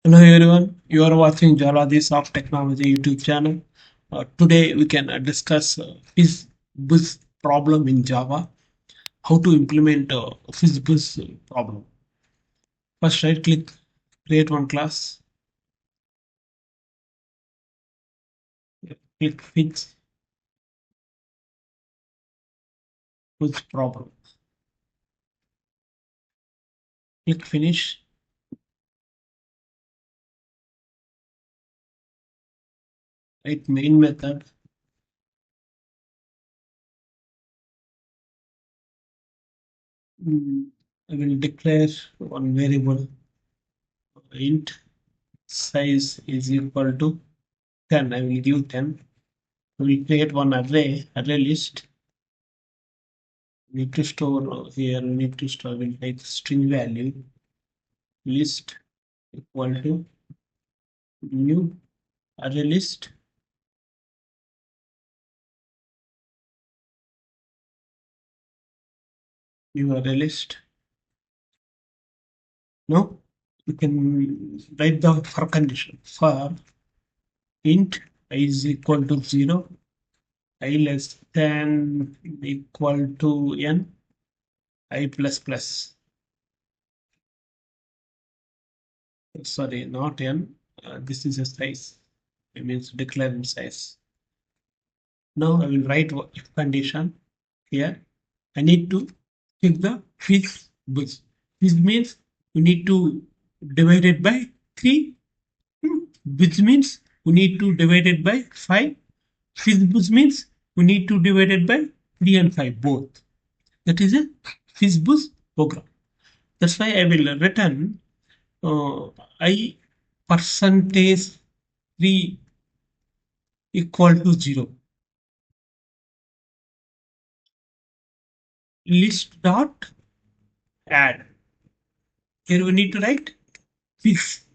Hello everyone, you are watching Jaladhi Soft Technology YouTube channel. Today we can discuss Fizz problem in Java, how to implement Fizz problem. First right click, create one class, click Fizz problem, click finish, write main method, I will declare one variable int size is equal to 10, I will give 10. We will create one array list. Need to store here, need to store will like string value list equal to new array list, new array list. Now you can write the for condition for int I is equal to 0, I less than equal to n, I plus plus, sorry, not n, this is a size, it means declaring size. Now I will write if condition here. I need to check the Fizz bus. Fizz means we need to divide it by 3. Bus means we need to divide it by 5. Fizz bus means we need to divide it by 3 and 5 both. That is a Fizz bus program. That's why I will return I percentage 3 equal to 0. List dot add. Here we need to write Fizz.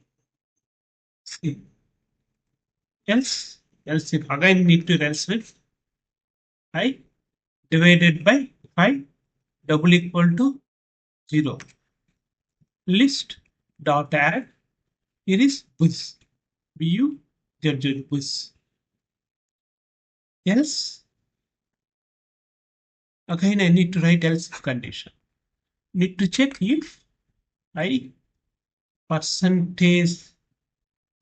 Else if again need to else with I divided by 5 double equal to 0. List dot add, here is bus, bu z bus. Else again I need to write else if condition. Need to check if I percentage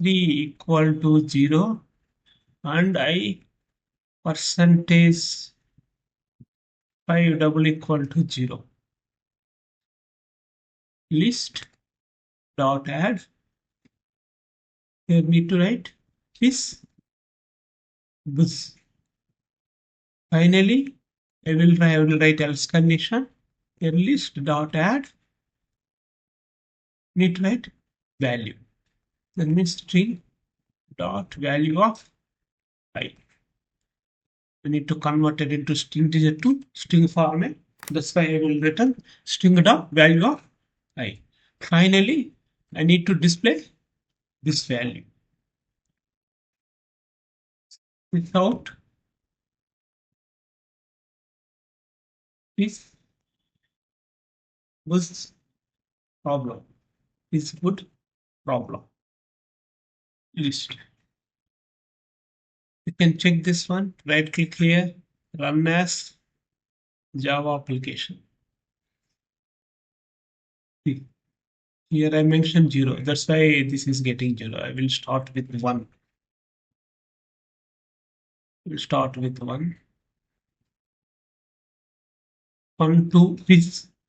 3 equal to 0 and I percentage 5 double equal to 0. List dot add, here need to write this bus. Finally, I will write else condition. Here list dot add, need to write value. That means string dot value of I. We need to convert it into integer to string format. That's why I will return string dot value of I. Finally, I need to display this value. Without this was problem. This would problem list. You can check this one. Right click here. Run as Java application. See, here I mentioned 0. That's why this is getting 0. I will start with 1. We'll start with 1. 1, 2, 3,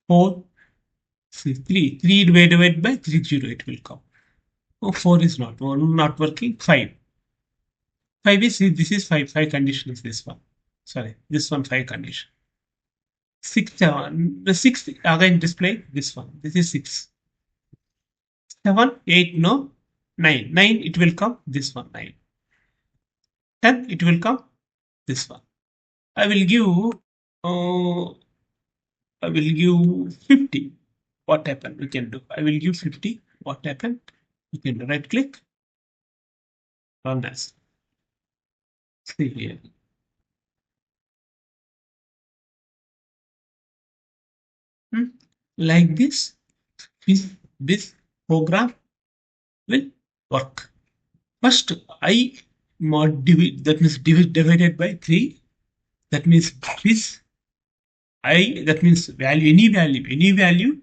4, 3. 3 divided by 3, 0 it will come. Oh, 4 is not working. 5. 5 is, this is 5. 5 condition is this one. Sorry, this one 5 condition. 6, 7. The 6 again display this one. This is 6. 7, 8, no. 9. 9 it will come this one. 9. 10 it will come this one. I will give uh, 50. What happened? We can do. I will give 50. What happened? You can right click, run as. See here. Like this program will work. First, I mod that means divided by 3. That means Fizz. That means any value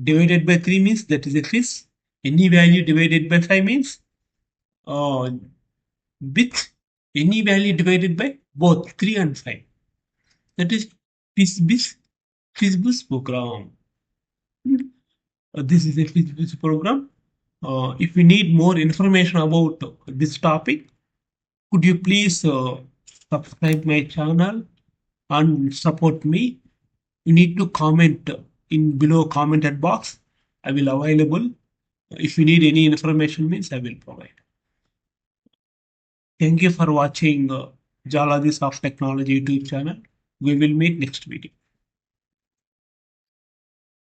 divided by 3 means that is a Fizz. Any value divided by 5 means uh, with any value divided by both 3 and 5. That is Fizzbus program. This is a Fizzbus program. If you need more information about this topic, could you please subscribe my channel and support me? You need to comment in below commented box. I will available. If you need any information means I will provide. Thank you for watching Jaladhi Soft Technology YouTube channel. We will meet next video.